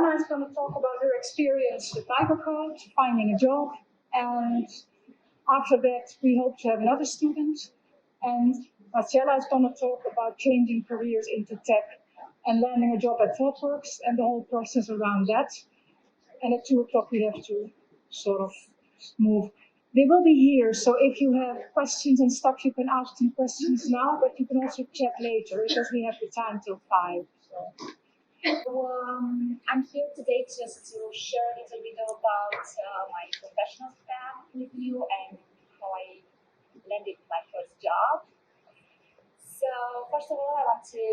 Joanna is going to talk about her experience with microcode, finding a job, and after that, we hope to have another student. And Marcella is going to talk about changing careers into tech and landing a job at ThoughtWorks and the whole process around that. And at 2 o'clock, we have to sort of move. They will be here, so if you have questions and stuff, you can ask them questions now, but you can also chat later because we have the time till 5. I'm here today just to share a little bit about my professional path with you and how I landed my first job. So first of all, I want to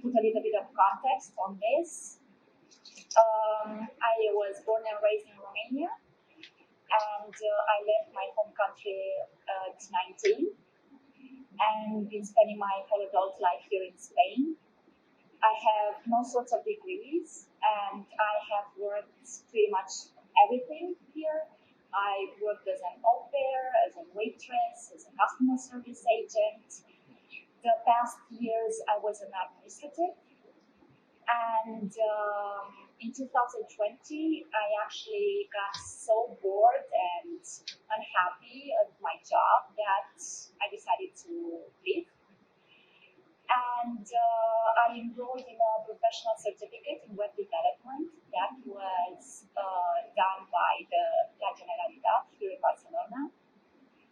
put a little bit of context on this. I was born and raised in Romania, and I left my home country at 19, and been spending my whole adult life here in Spain. I have all sorts of degrees, and I have worked pretty much everything here. I worked as an au pair, as a waitress, as a customer service agent. The past years, I was an administrative. And in 2020, I actually got so bored and unhappy at my job that I decided to leave. And I enrolled in a professional certificate in web development that was done by the La Generalitat here in Barcelona.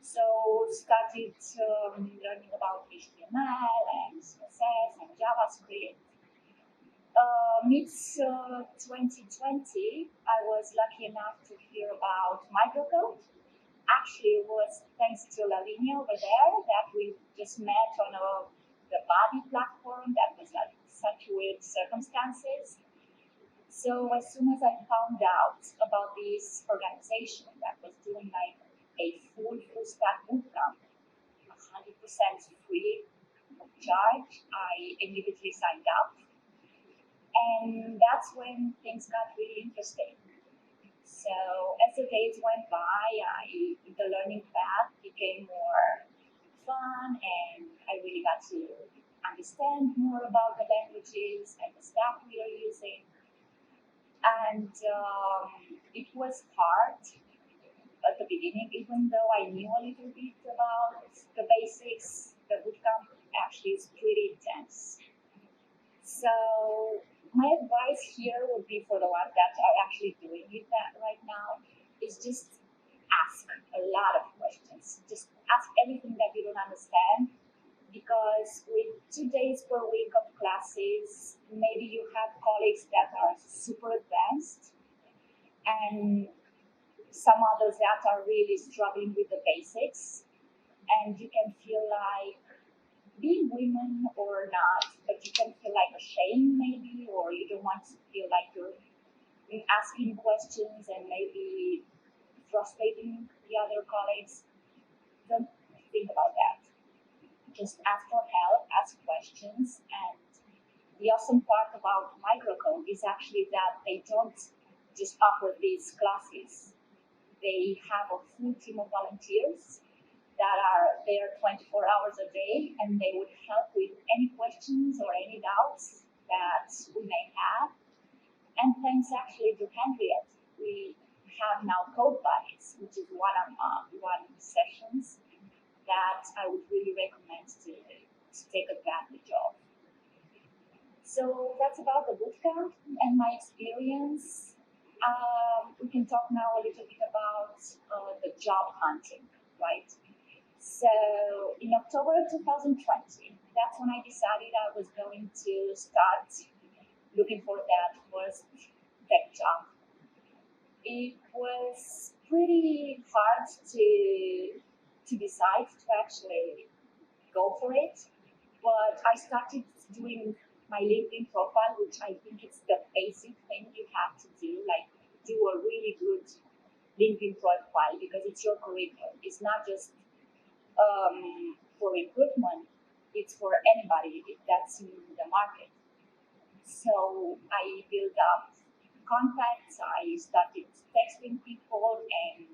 So started learning about HTML and CSS and JavaScript. Mid-2020, I was lucky enough to hear about microcode. Actually, it was thanks to Lavinia over there that we just met on the body platform that was like such weird circumstances. So as soon as I found out about this organization that was doing like a FullStack Bootcamp, 100% free of charge, I immediately signed up. And that's when things got really interesting. So as the days went by, the learning path became more fun, and I really got to understand more about the languages and the stuff we are using. And it was hard at the beginning, even though I knew a little bit about the basics. The bootcamp actually is pretty intense. So my advice here would be for the ones that are actually doing it right now is just ask a lot of questions. Just ask anything that you don't understand, because with 2 days per week of classes, maybe you have colleagues that are super advanced and some others that are really struggling with the basics, and you can feel like, being women or not, but you can feel like ashamed maybe, or you don't want to feel like you're asking questions and maybe frustrating the other colleagues. Don't think about that. Just ask for help, ask questions, and the awesome part about microcode is actually that they don't just offer these classes. They have a full team of volunteers that are there 24 hours a day, and they would help with any questions or any doubts that we may have. And thanks actually to Henriette, we have now code buddies, which is one-on-one sessions that I would really recommend to take advantage of. So that's about the bootcamp and my experience. We can talk now a little bit about the job hunting, right? So in October 2020, that's when I decided I was going to start looking for that first tech job. It was pretty hard to decide to actually go for it, but I started doing my LinkedIn profile, which I think is the basic thing you have to do, like do a really good LinkedIn profile, because it's your curriculum. It's not just for recruitment, it's for anybody that's in the market. So I built up contacts, I started texting people and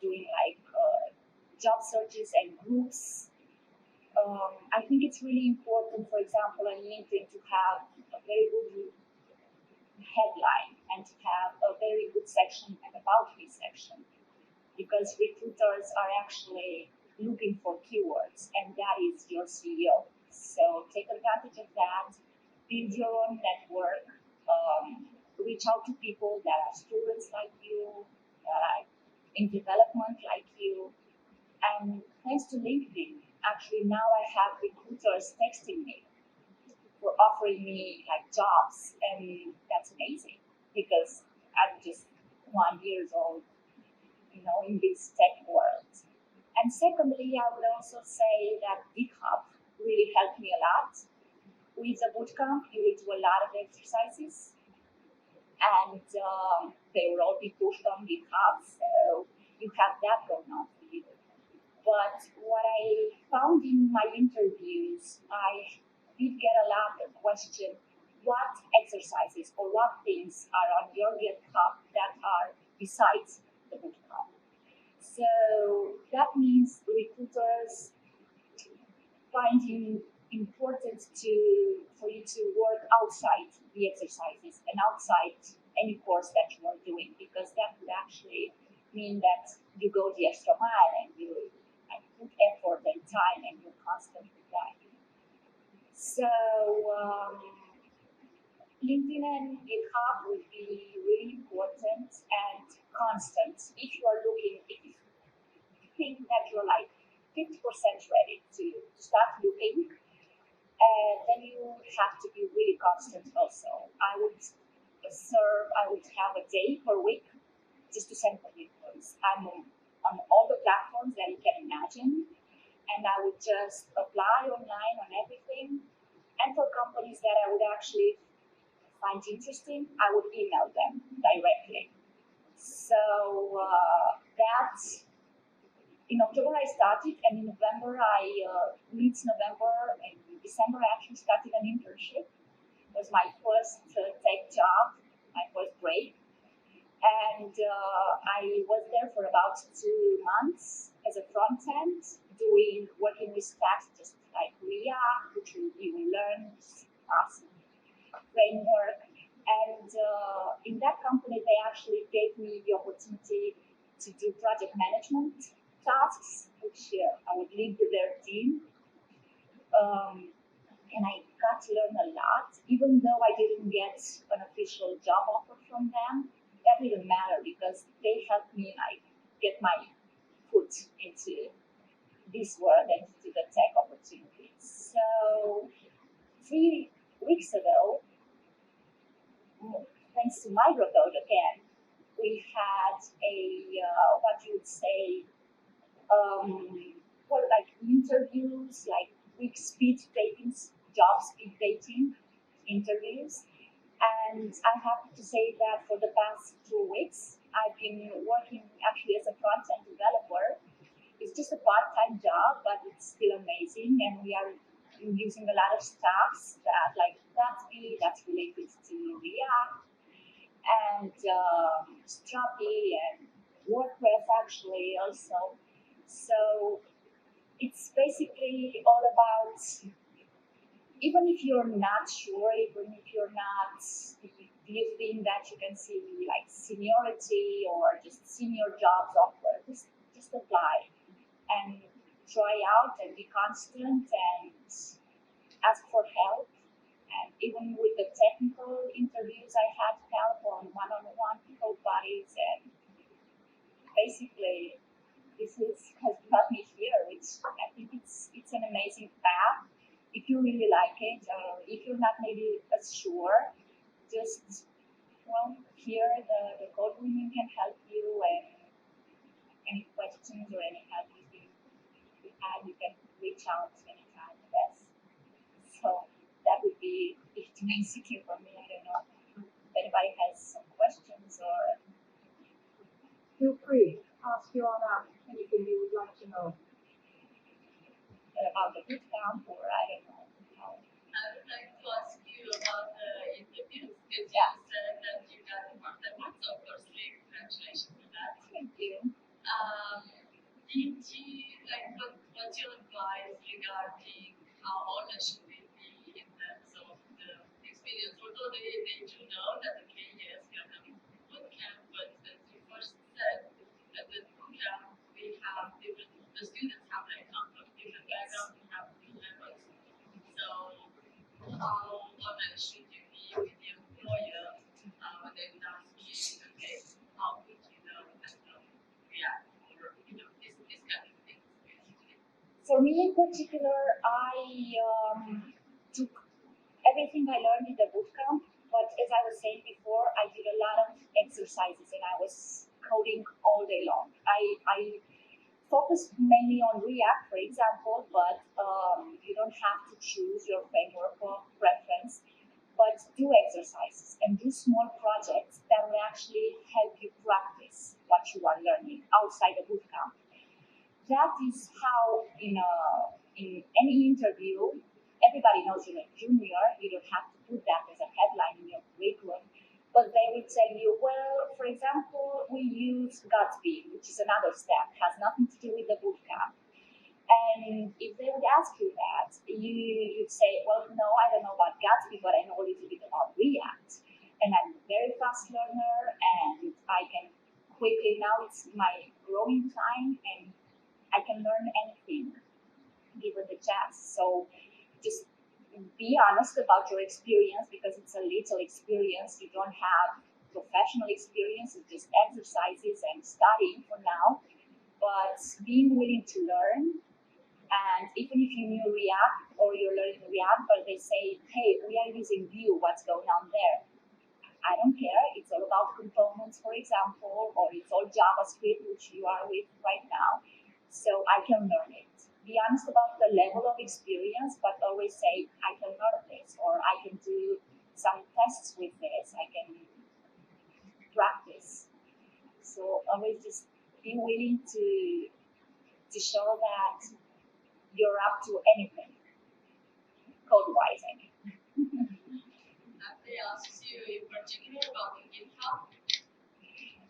doing job searches and groups. I think it's really important, for example, on LinkedIn to have a very good headline and to have a very good section and about me section, because recruiters are actually looking for keywords, and that is your CEO. So take advantage of that, build your own network, reach out to people that are students like you, that are in development like you. And thanks to LinkedIn, actually now I have recruiters texting me for offering me like jobs, and that's amazing because I'm just 1 year old, in this tech world. And secondly, I would also say that GitHub really helped me a lot. With the bootcamp, you will do a lot of exercises, and they will all be pushed on GitHub, so you have that going on for you. But what I found in my interviews, I did get a lot of question, what exercises or what things are on your GitHub that are besides the bootcamp. So that means recruiters finding important for you to work outside the exercises and outside any course that you are doing, because that would actually mean that you go the extra mile and you put effort and time and you're constant with that. So LinkedIn and GitHub would be really important and constant. If you are looking, if you think that you're like 50% ready to start looking, then you have to be really constant also. I would have a day per week just to send commitments. I'm on all the platforms that you can imagine, and I would just apply online on everything. And for companies that I would actually find interesting, I would email them directly. So that's in October I started, and in November mid-November and December I actually started an internship. It was my first tech job, my first break, and I was there for about 2 months as a front-end, working with stacks just like React, which you will learn, awesome framework. And in that company, they actually gave me the opportunity to do project management tasks, which I would lead with their team. And I got to learn a lot, even though I didn't get an official job offer from them. That didn't matter because they helped me get my foot into this world and into the tech opportunities. So 3 weeks ago, thanks to microcode again, we had what you would say, interviews, like quick job speed dating interviews. And I have to say that for the past 2 weeks, I've been working actually as a front-end developer. It's just a part-time job, but it's still amazing. And we are using a lot of stacks that's related to React and Strapi and WordPress actually also. So it's basically all about, even if you're not sure, even if you're not, do you think that you can see like seniority or just senior jobs offered, just apply and try out and be constant and ask for help. And even with the technical interviews, I had help on one-on-one code buddies, and basically this has brought me here, which I think it's an amazing path. If you really like it, or if you're not maybe as sure, just here the CodeWomen can help you, and any questions or any help you have, you can reach out anytime with us. So that would be it basically for me. I don't know if anybody has some questions or Feel free, ask Joanna anything you would like to know. about the bootcamp, or I don't know how. I would like to ask you about the interviews, because you Yeah. said that you got the part-time, so firstly, congratulations for that. Thank you. Did you, what's your advice regarding how honest should we be in terms of the experience? Although they do know that, okay, the students have like different backgrounds and have different levels. So how often should you be with the employer when they would ask you, okay, how would you know react or this kind of things basically? For me in particular, I took everything I learned in the bootcamp, but as I was saying before, I did a lot of exercises and I was coding all day long. I focused mainly on React, for example, but you don't have to choose your framework of preference, but do exercises and do small projects that will actually help you practice what you are learning outside the bootcamp. That is how in any interview, everybody knows you're a junior. You don't have to put that as a headline in your curriculum, but they will tell you, well, for example, we use Gatsby, which is another stack, has nothing to do with the bootcamp. And if they would ask you that, you'd say, well, no, I don't know about Gatsby, but I know a little bit about React. And I'm a very fast learner, and I can quickly, now it's my growing time, and I can learn anything given the chance. So just be honest about your experience because it's a little experience. You don't have professional experience, it's just exercises and studying for now. But being willing to learn, and even if you knew React or you're learning React, but they say, hey, we are using Vue, what's going on there? I don't care. It's all about components, for example, or it's all JavaScript, which you are with right now. So I can learn it. Be honest about the level of experience, but always say, I can learn this, or I can do some tests with this. I can practice. So always just be willing to show that you're up to anything, code-wise, I mean. They ask you in particular about the GitHub.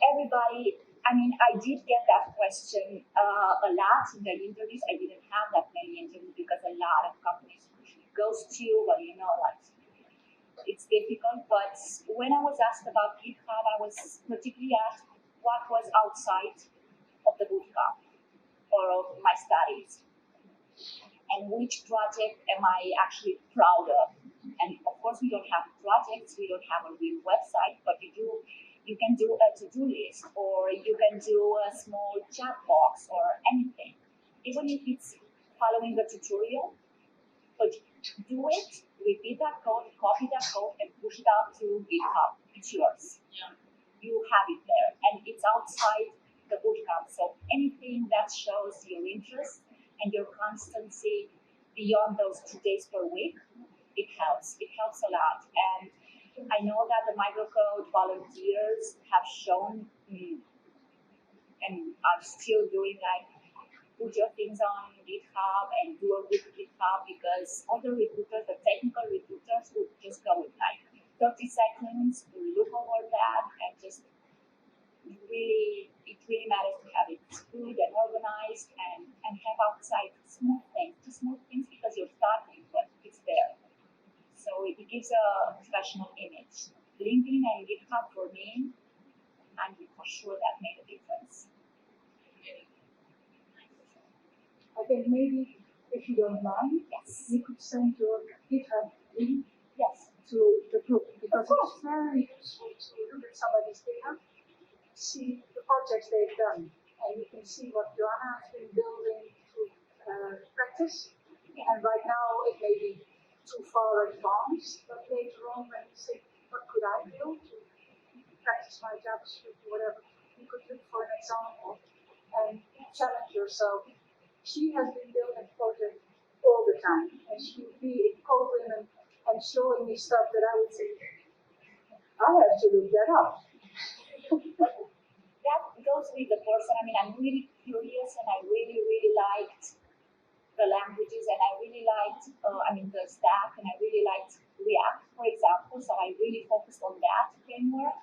Everybody, I mean, I did get that question a lot in the interviews. I didn't have that many interviews because a lot of companies ghost you, well, you know, like it's difficult. But when I was asked about GitHub, I was particularly asked what was outside of the bootcamp or of my studies, and which project am I actually proud of. And of course, we don't have projects, we don't have a real website, but you can do a to-do list, or you can do a small chat box or anything, even if it's following the tutorial. But do it, repeat that code, copy that code, and push it out to GitHub. It's yours. Yeah. You have it there, and it's outside the bootcamp. So anything that shows your interest and your constancy beyond those 2 days per week, it helps. It helps a lot. And I know that the microcode volunteers have shown and are still doing like put your things on GitHub and do a good GitHub, because other recruiters, the technical recruiters, would just go with like 30 seconds to look over that and just it really matters to have it good and organized and have outside smooth things because you're starting, but it's there. So it gives a professional image. LinkedIn and GitHub for me, and for sure that made a difference. I think maybe, if you don't mind, Yes. you could send your GitHub link Yes. to the group, because Of course. it's very useful to look at somebody's GitHub, see the projects they've done, and you can see what Joanna has been building through practice. And right now it may be too far advanced, but later on when you think, what could I do to practice my JavaScript or whatever, you could look for an example and challenge yourself. She has been building projects all the time, and she would be in CodeWomen and showing me stuff that I would say, I have to look that up. That goes with the person. I mean, I'm really curious, and I really, really liked the languages, and I really liked, the stack, and I really liked React, for example. So I really focused on that framework.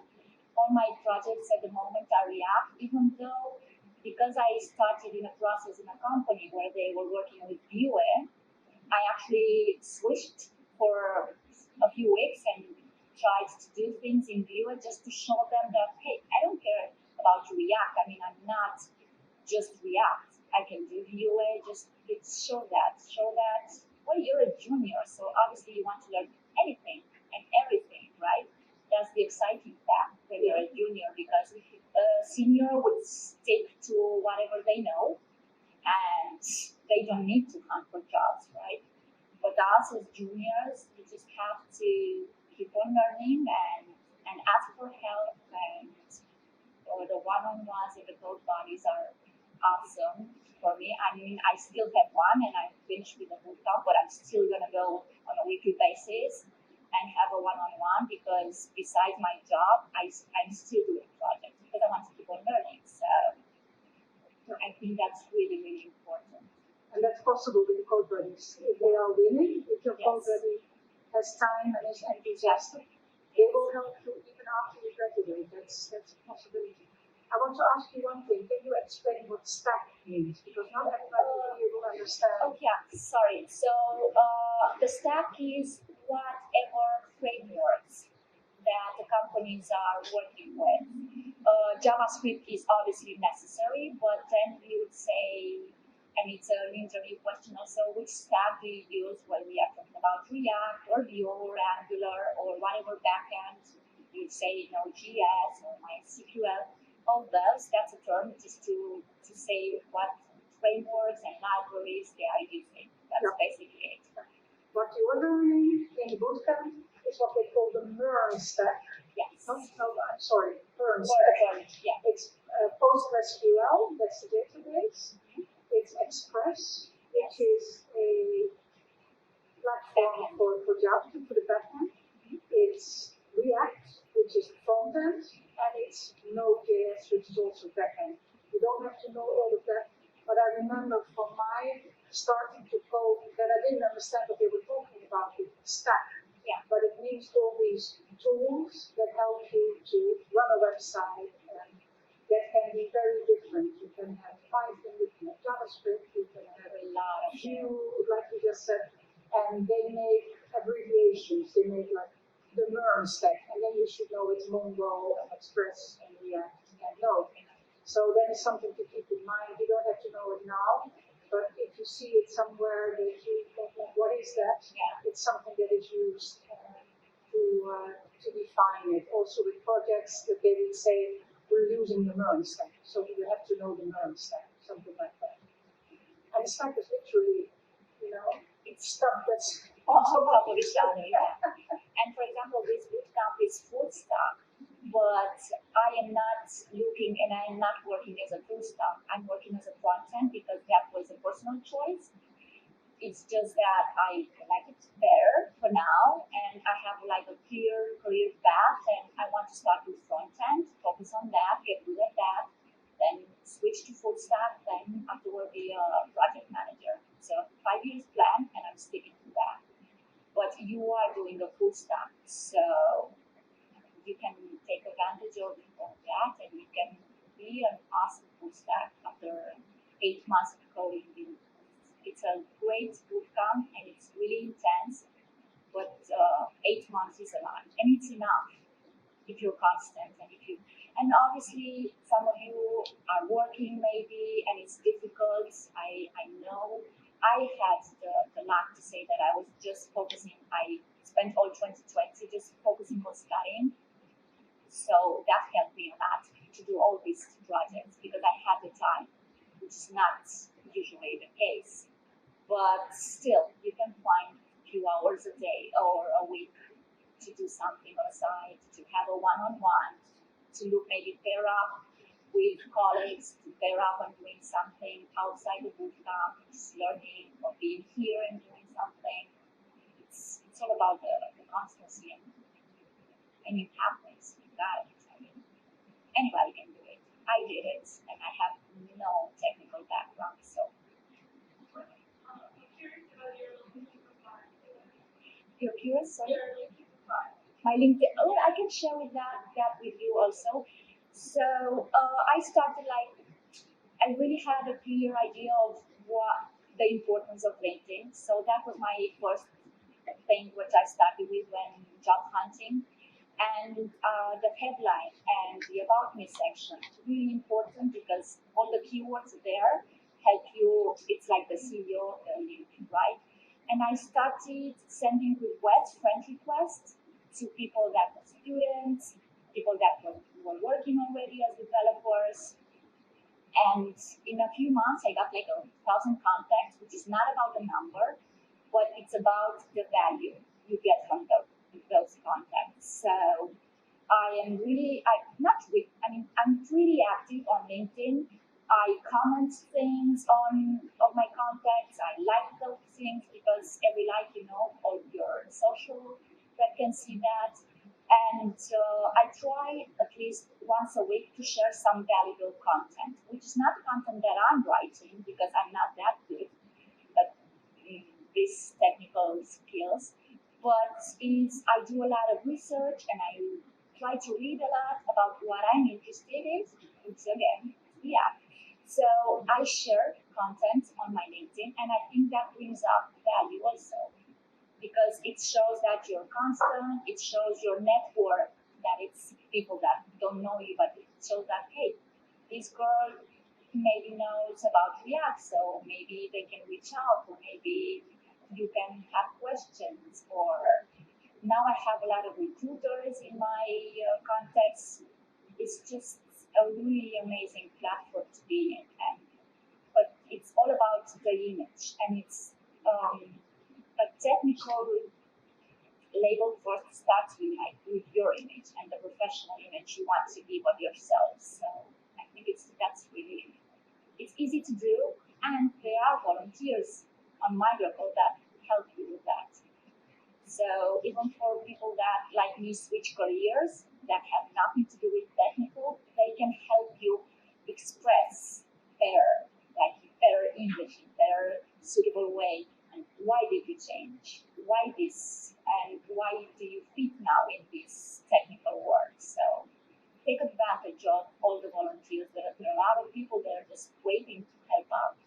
All my projects at the moment are React, even though because I started in a process in a company where they were working with Vue, I actually switched for a few weeks and tried to do things in Vue just to show them that, hey, I don't care about React. I mean, I'm not just React. I can do UA, just show that. Well, you're a junior, so obviously you want to learn anything and everything, right? That's the exciting fact when you're a junior, because a senior would stick to whatever they know and they don't need to hunt for jobs, right? But us as juniors, we just have to keep on learning and ask for help, and or the one-on-ones and the code buddies are awesome for me. I mean, I still have one and I'm finished with the bootcamp, but I'm still gonna go on a weekly basis and have a one-on-one, because besides my job, I'm still doing projects because I want to keep on learning. So I think that's really, really important. And that's possible with the code buddies. If they are willing, if your code buddy has time and is enthusiastic, they will help you even after you graduate. That's a possibility. I want to ask you one thing. Can you explain what stack means? Because not everybody here will understand. Oh yeah, sorry. So the stack is whatever frameworks that the companies are working with. JavaScript is obviously necessary, but then we would say, and it's an interview question also, which stack do you use when we are talking about React or Vue or Angular or whatever backend? You'd say Node.js or MySQL. All those, that's a term just to say what frameworks and libraries they are using. That's basically it. What you are learning in the bootcamp is what they call the MERN stack. Yes. No, I'm sorry, MERN stack. Yeah. It's PostgreSQL, that's the database. It's Express, which is a platform for JavaScript, for the backend. It's React, which is frontend, and it's Node.js, which is also backend. You don't have to know all of that, but I remember from my starting to code that I didn't understand what they were talking about with stack. Yeah. But it means all these tools that help you to run a website, and that can be very different. You can have Python, you can have JavaScript, you can have A lot of Vue, like you just said, and they make abbreviations. They make like the MERN stack, and then you should know it's Mongo and Express and React and Node. So that is something to keep in mind. You don't have to know it now, but if you see it somewhere that you think, like, what is that? It's something that is used to define it. Also with projects that they would say, we're using the MERN stack, so you have to know the MERN stack, something like that. And the stack is literally, it's stuff that's on top of each other. Yeah. And for example, this bootcamp is FullStack, but I am not looking and I am not working as a FullStack. I'm working as a frontend because that was a personal choice. It's just that I like it better for now, and I have like a clear career path, and I want to start with frontend, focus on that, get good at that, then switch to full stack, then afterward be a project manager. So 5 years plan, and I'm sticking to that. But you are doing a full stack, so you can take advantage of that, and you can be an awesome full stack after 8 months of coding. It's a great bootcamp and it's really intense, but 8 months is a lot, and it's enough if you're constant and obviously some of you are working maybe and it's difficult. I know I had the luck to say that I was just focusing. I spent all 2020 just focusing on studying, so that helped me a lot to do all these projects because I had the time, which is not usually the case. But still, you can find a few hours a day or a week to do something on the side, to have a one-on-one, to look maybe pair up with colleagues, to pair up on doing something outside the bootcamp, just learning or being here and doing something. It's all about the constancy and you have this, you got it. I mean, anybody can do it. I did it, and I have no technical background, so. You're curious? Sorry? My LinkedIn. Oh, I can share that with you also. So I started I really had a clear idea of what the importance of LinkedIn. So that was my first thing which I started with when job hunting. And the headline and the about me section is really important because all the keywords are there. help you. It's like the CEO of the LinkedIn, right? And I started sending requests, friend requests, to people that were students, people that were working already as developers. And in a few months, I got like 1,000 contacts, which is not about the number, but it's about the value you get from those contacts. So I am really, I'm pretty active on LinkedIn. I comment things on my contacts. I like those things because every like, all your social that can see that. And I try at least once a week to share some valuable content, which is not content that I'm writing because I'm not that good at these technical skills, but I do a lot of research and I try to read a lot about what I'm interested in, which again, yeah. So I share content on my LinkedIn, and I think that brings up value also because it shows that you're constant, it shows your network, that it's people that don't know you, but it shows that, hey, this girl maybe knows about React, so maybe they can reach out, or maybe you can have questions, or now I have a lot of recruiters in my context. It's just a really amazing platform to be in, but it's all about the image, and it's a technical label for starts with your image and the professional image you want to give of yourself. So I think it's easy to do, and there are volunteers on MyGlocal that help you with that. So even for people that like me switch careers that have nothing to do with technical, they can help you express better English, in better suitable way. And why did you change? Why this? And why do you fit now in this technical work? So take advantage of all the volunteers. There are a lot of people there just waiting to help out.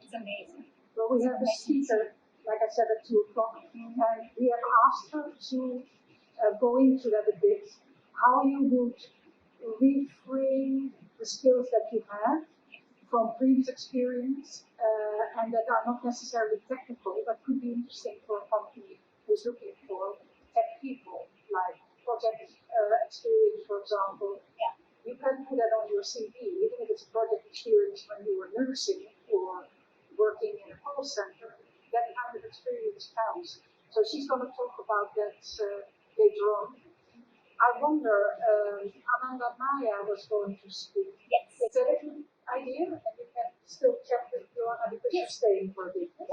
It's amazing. Well, we have a speaker, like I said, at 2 o'clock, and we have asked her to go into that a bit, how you would reframe the skills that you have from previous experience and that are not necessarily technical, but could be interesting for a company who's looking for tech people, like project experience, for example. Yeah. You can put that on your CV, even if it's a project experience when you were nursing or working in a call center. That kind of experience counts. So she's going to talk about that later on. I wonder, Amanda Maya was going to speak. Yes. Is that a good idea? And you can still check with Joanna because you're staying for a bit. Yeah.